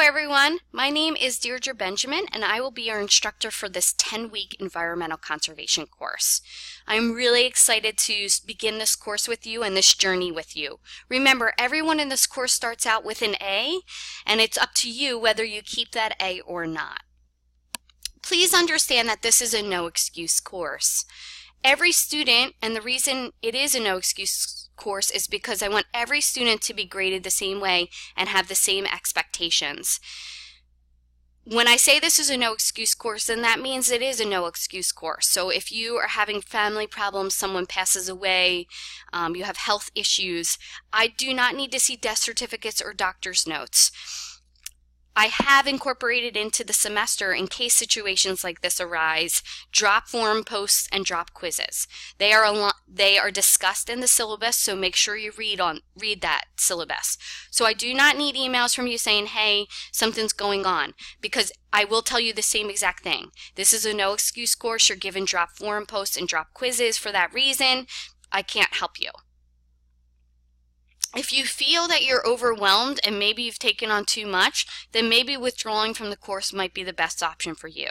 everyone, my name is Deirdre Benjamin and I will be your instructor for this 10-week environmental conservation course. I'm really excited to begin this course with you and this journey with you. Remember, everyone in this course starts out with an A, and it's up to you whether you keep that A or not. Please understand that this is a no excuse course. Every student, and the reason it is a no excuse course is because I want every student to be graded the same way and have the same expectations. When I say this is a no excuse course, then that means it is a no excuse course. So if you are having family problems, someone passes away, you have health issues, I do not need to see death certificates or doctor's notes. I have incorporated into the semester, in case situations like this arise, drop forum posts and drop quizzes. They are discussed in the syllabus, so make sure you read that syllabus. So I do not need emails from you saying, hey, something's going on, because I will tell you the same exact thing. This is a no excuse course. You're given drop forum posts and drop quizzes for that reason. I can't help you. If you feel that you're overwhelmed and maybe you've taken on too much, then maybe withdrawing from the course might be the best option for you.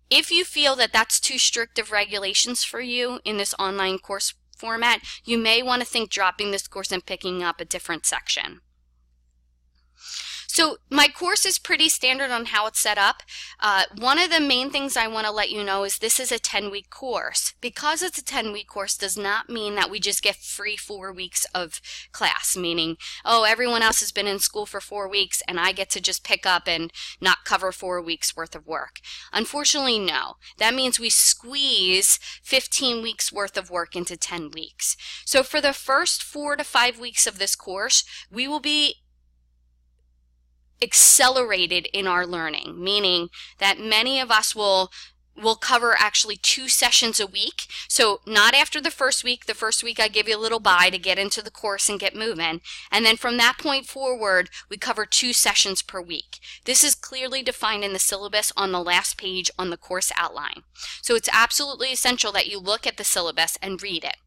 If you feel that that's too strict of regulations for you in this online course format, you may want to think dropping this course and picking up a different section. So my course is pretty standard on how it's set up. One of the main things I want to let you know is this is a 10-week course. Because it's a 10-week course does not mean that we just get free 4 weeks of class, meaning, oh, everyone else has been in school for 4 weeks and I get to just pick up and not cover 4 weeks worth of work. Unfortunately, no. That means we squeeze 15 weeks worth of work into 10 weeks. So for the first 4 to 5 weeks of this course, we will be accelerated in our learning, meaning that many of us will cover actually 2 sessions a week. So not after the first week. The first week I give you a little bye to get into the course and get moving. And then from that point forward, we cover 2 sessions per week. This is clearly defined in the syllabus on the last page on the course outline. So it's absolutely essential that you look at the syllabus and read it.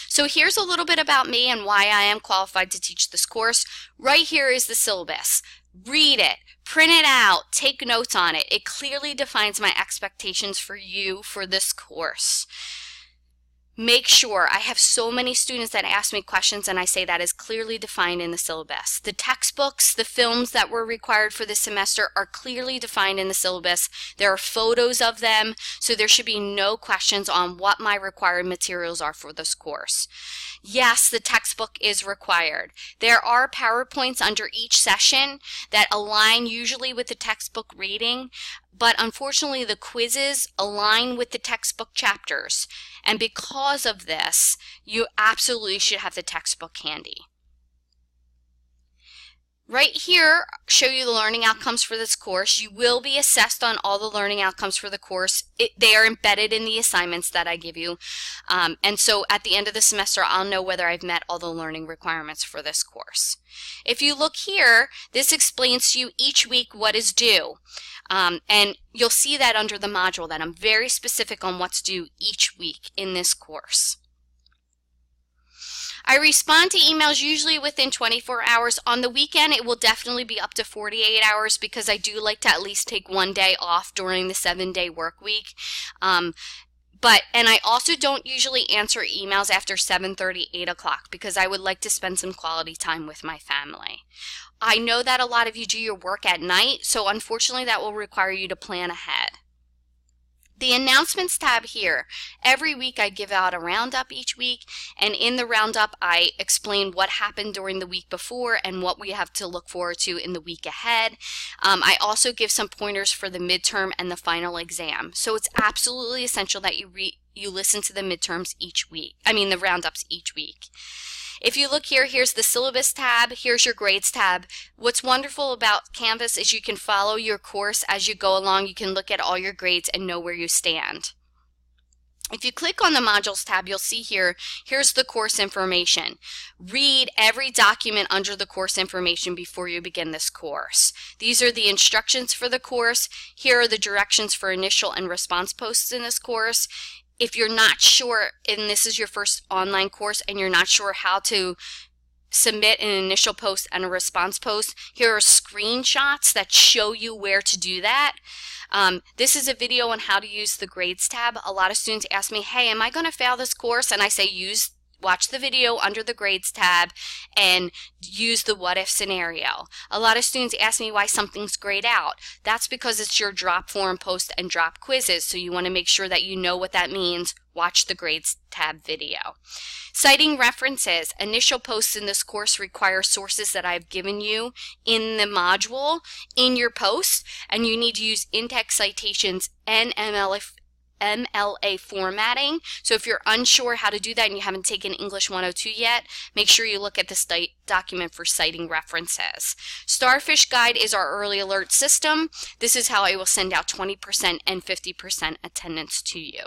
So here's a little bit about me and why I am qualified to teach this course. Right here is the syllabus. Read it, print it out, take notes on it. It clearly defines my expectations for you for this course. Make sure, I have so many students that ask me questions and I say that is clearly defined in the syllabus. The textbooks, the films that were required for this semester are clearly defined in the syllabus. There are photos of them, so there should be no questions on what my required materials are for this course. Yes, the textbook is required. There are PowerPoints under each session that align usually with the textbook reading, but unfortunately the quizzes align with the textbook chapters. And because of this, you absolutely should have the textbook handy. Right here, show you the learning outcomes for this course. You will be assessed on all the learning outcomes for the course. They are embedded in the assignments that I give you. And so at the end of the semester, I'll know whether I've met all the learning requirements for this course. If you look here, this explains to you each week what is due. And you'll see that under the module that I'm very specific on what's due each week in this course. I respond to emails usually within 24 hours. On the weekend, it will definitely be up to 48 hours because I do like to at least take 1 day off during the 7-day work week. And I also don't usually answer emails after 7:30, 8 o'clock because I would like to spend some quality time with my family. I know that a lot of you do your work at night, so unfortunately that will require you to plan ahead. The announcements tab here, every week I give out a roundup each week, and in the roundup I explain what happened during the week before and what we have to look forward to in the week ahead. I also give some pointers for the midterm and the final exam. So it's absolutely essential that you listen to the midterms each week, the roundups each week. If you look here, here's the syllabus tab, here's your grades tab. What's wonderful about Canvas is you can follow your course as you go along. You can look at all your grades and know where you stand. If you click on the modules tab, you'll see here's the course information. Read every document under the course information before you begin this course. These are the instructions for the course. Here are the directions for initial and response posts in this course. If you're not sure, and this is your first online course, and you're not sure how to submit an initial post and a response post. Here are screenshots that show you where to do that. This is a video on how to use the grades tab. A lot of students ask me, hey, am I going to fail this course? And I say watch the video under the grades tab and use the what if scenario. A lot of students ask me why something's grayed out. That's because it's your drop forum post and drop quizzes, so you want to make sure that you know what that means. Watch the grades tab video. Citing references. Initial posts in this course require sources that I've given you in the module in your post, and you need to use in-text citations and MLA formatting. So if you're unsure how to do that and you haven't taken English 102 yet, make sure you look at this document for citing references. Starfish Guide is our early alert system. This is how I will send out 20% and 50% attendance to you.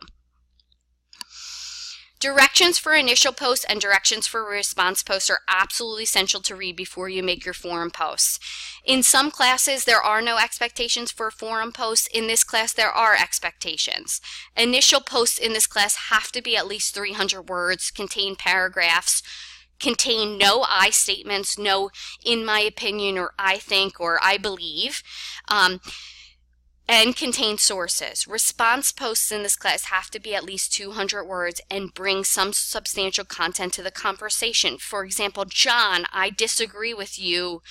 Directions for initial posts and directions for response posts are absolutely essential to read before you make your forum posts. In some classes, there are no expectations for forum posts. In this class, there are expectations. Initial posts in this class have to be at least 300 words, contain paragraphs, contain no I statements, no in my opinion or I think or I believe, and contain sources. Response posts in this class have to be at least 200 words and bring some substantial content to the conversation. For example, John, I disagree with you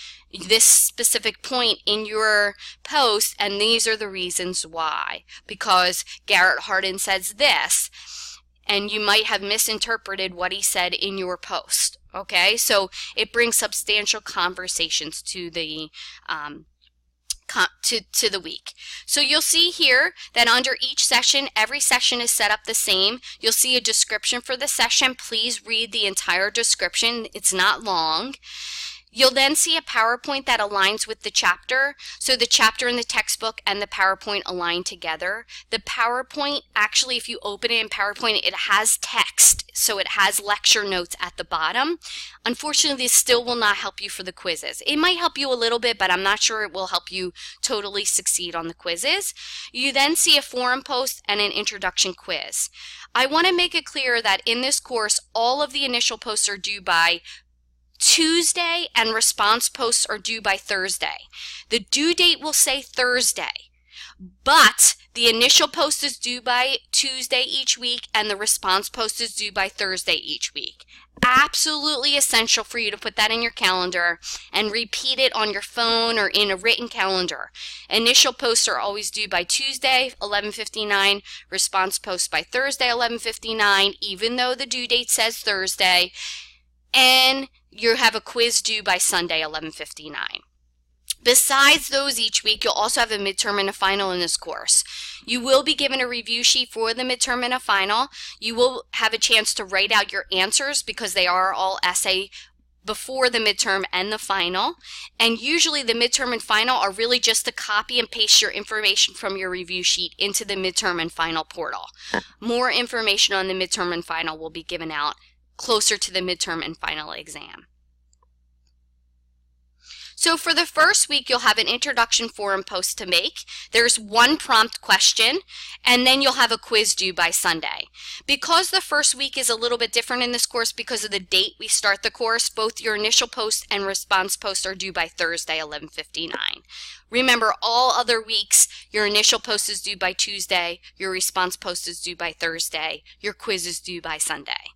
this specific point in your post, and these are the reasons why. Because Garrett Hardin says this, and you might have misinterpreted what he said in your post. Okay, so it brings substantial conversations to the to the week. So you'll see here that under each session, every session is set up the same. You'll see a description for the session. Please read the entire description. It's not long. You'll then see a PowerPoint that aligns with the chapter. So the chapter in the textbook and the PowerPoint align together. The PowerPoint, actually, if you open it in PowerPoint, it has text. So it has lecture notes at the bottom. Unfortunately, this still will not help you for the quizzes. It might help you a little bit, but I'm not sure it will help you totally succeed on the quizzes. You then see a forum post and an introduction quiz. I want to make it clear that in this course, all of the initial posts are due by Tuesday and response posts are due by Thursday. The due date will say Thursday, but the initial post is due by Tuesday each week and the response post is due by Thursday each week. Absolutely essential for you to put that in your calendar and repeat it on your phone or in a written calendar. Initial posts are always due by Tuesday, 11:59, response posts by Thursday, 11:59, even though the due date says Thursday, and you have a quiz due by Sunday, 11:59. Besides those each week, you'll also have a midterm and a final in this course. You will be given a review sheet for the midterm and a final. You will have a chance to write out your answers because they are all essay before the midterm and the final. And usually the midterm and final are really just to copy and paste your information from your review sheet into the midterm and final portal. More information on the midterm and final will be given out closer to the midterm and final exam. So for the first week, you'll have an introduction forum post to make. There's one prompt question, and then you'll have a quiz due by Sunday. Because the first week is a little bit different in this course because of the date we start the course, both your initial post and response post are due by Thursday, 11:59. Remember, all other weeks, your initial post is due by Tuesday, your response post is due by Thursday, your quiz is due by Sunday.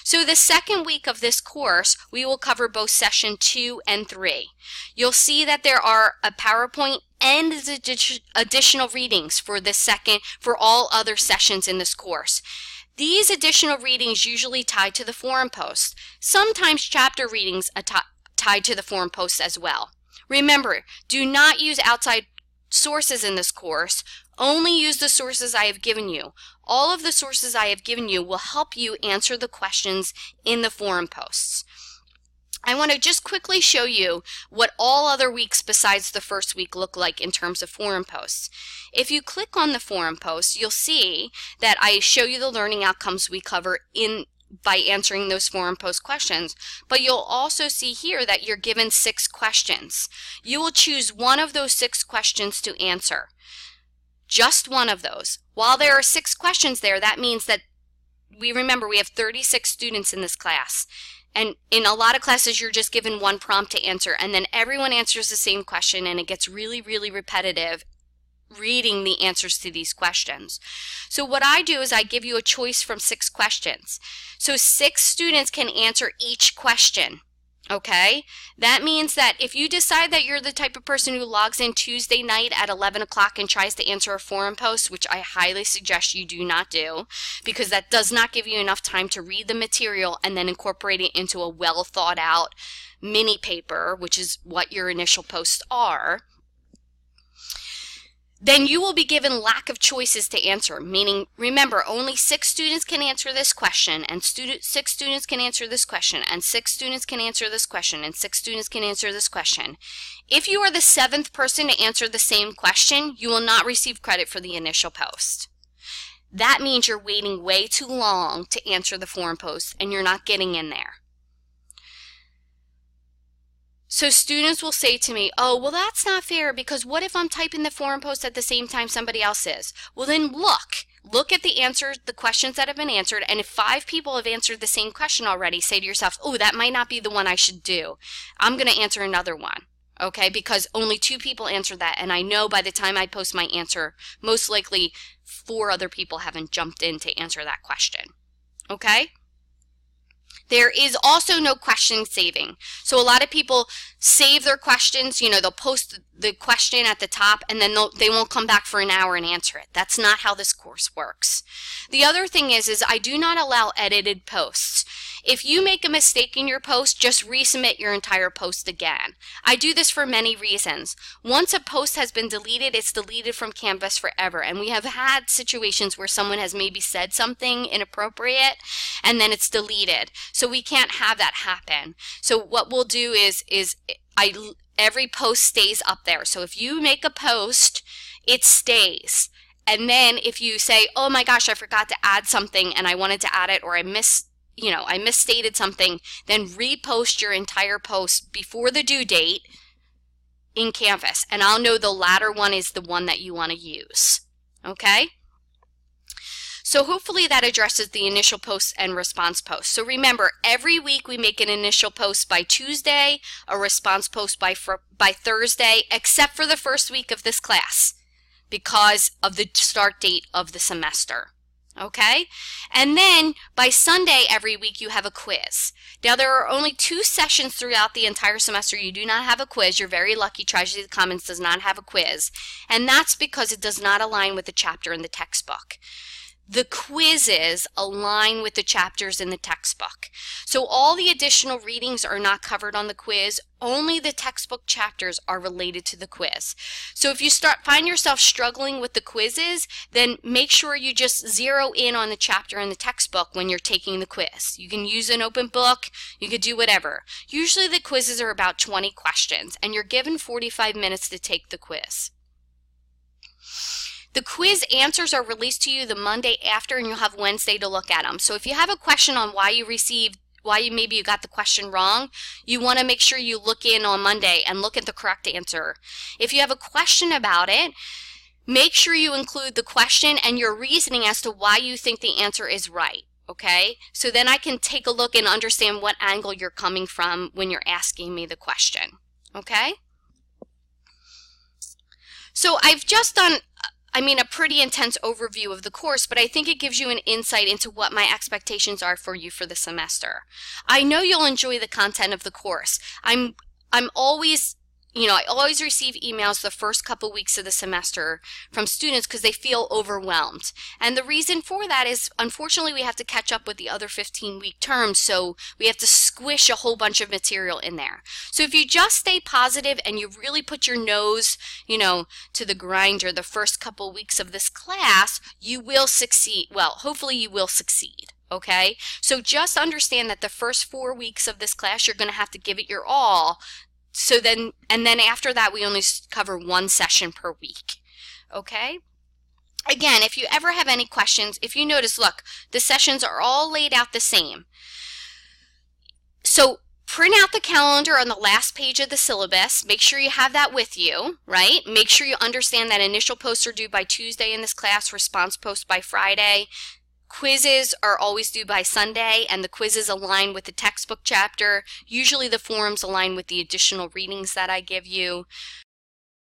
So the second week of this course, we will cover both session 2 and 3. You'll see that there are a PowerPoint and additional readings for all other sessions in this course. These additional readings usually tie to the forum post. Sometimes chapter readings are tied to the forum posts as well. Remember, do not use outside sources in this course. Only use the sources I have given you. All of the sources I have given you will help you answer the questions in the forum posts. I want to just quickly show you what all other weeks besides the first week look like in terms of forum posts. If you click on the forum posts, you'll see that I show you the learning outcomes we cover by answering those forum post questions, but you'll also see here that you're given 6 questions. You will choose one of those 6 questions to answer. Just one of those. While there are 6 questions there, that means that we have 36 students in this class. And in a lot of classes, you're just given one prompt to answer, and then everyone answers the same question, and it gets really, really repetitive reading the answers to these questions. So what I do is I give you a choice from 6 questions. So 6 students can answer each question. Okay, that means that if you decide that you're the type of person who logs in Tuesday night at 11 o'clock and tries to answer a forum post, which I highly suggest you do not do, because that does not give you enough time to read the material and then incorporate it into a well thought out mini paper, which is what your initial posts are, then you will be given lack of choices to answer, meaning, remember, only 6 students can answer this question, and 6 students can answer this question, and 6 students can answer this question, and 6 students can answer this question. If you are the 7th person to answer the same question, you will not receive credit for the initial post. That means you're waiting way too long to answer the forum post, and you're not getting in there. So students will say to me, oh, well, that's not fair, because what if I'm typing the forum post at the same time somebody else is? Well, then look at the answers, the questions that have been answered, and if 5 people have answered the same question already, say to yourself, oh, that might not be the one I should do. I'm going to answer another one, okay, because only 2 people answered that, and I know by the time I post my answer, most likely 4 other people haven't jumped in to answer that question, okay? There is also no question saving. So a lot of people save their questions, they'll post the question at the top and then they won't come back for an hour and answer it. That's not how this course works. The other thing is I do not allow edited posts. If you make a mistake in your post, just resubmit your entire post again. I do this for many reasons. Once a post has been deleted, it's deleted from Canvas forever. And we have had situations where someone has maybe said something inappropriate and then it's deleted. So we can't have that happen. So what we'll do is every post stays up there. So if you make a post, it stays. And then if you say, oh my gosh, I forgot to add something and I wanted to add it, or I misstated something, then repost your entire post before the due date in Canvas, and I'll know the latter one is the one that you want to use. Okay? So hopefully that addresses the initial post and response post. So remember, every week we make an initial post by Tuesday, a response post by Thursday, except for the first week of this class because of the start date of the semester. Okay? And then by Sunday every week you have a quiz. Now there are only 2 sessions throughout the entire semester you do not have a quiz. You're very lucky. Tragedy of the Commons does not have a quiz. And that's because it does not align with the chapter in the textbook. The quizzes align with the chapters in the textbook. So all the additional readings are not covered on the quiz. Only the textbook chapters are related to the quiz. So if you find yourself struggling with the quizzes, then make sure you just zero in on the chapter in the textbook when you're taking the quiz. You can use an open book. You could do whatever. Usually the quizzes are about 20 questions, and you're given 45 minutes to take the quiz. The quiz answers are released to you the Monday after, and you'll have Wednesday to look at them. So if you have a question on maybe you got the question wrong, you want to make sure you look in on Monday and look at the correct answer. If you have a question about it, make sure you include the question and your reasoning as to why you think the answer is right. Okay? So then I can take a look and understand what angle you're coming from when you're asking me the question. Okay? So I've just done a pretty intense overview of the course, but I think it gives you an insight into what my expectations are for you for the semester. I know you'll enjoy the content of the course. I always receive emails the first couple weeks of the semester from students because they feel overwhelmed. And the reason for that is, unfortunately, we have to catch up with the other 15-week terms, so we have to squish a whole bunch of material in there. So if you just stay positive and you really put your nose, to the grinder the first couple weeks of this class, you will succeed. Well, hopefully you will succeed. Okay? So just understand that the first 4 weeks of this class, you're going to have to give it your all. And then after that, we only cover 1 session per week. Okay? Again, if you ever have any questions, if you notice, look, the sessions are all laid out the same. So print out the calendar on the last page of the syllabus. Make sure you have that with you, right? Make sure you understand that initial posts are due by Tuesday in this class, response posts by Friday, Quizzes are always due by Sunday, and the quizzes align with the textbook chapter. Usually the forums align with the additional readings that I give you.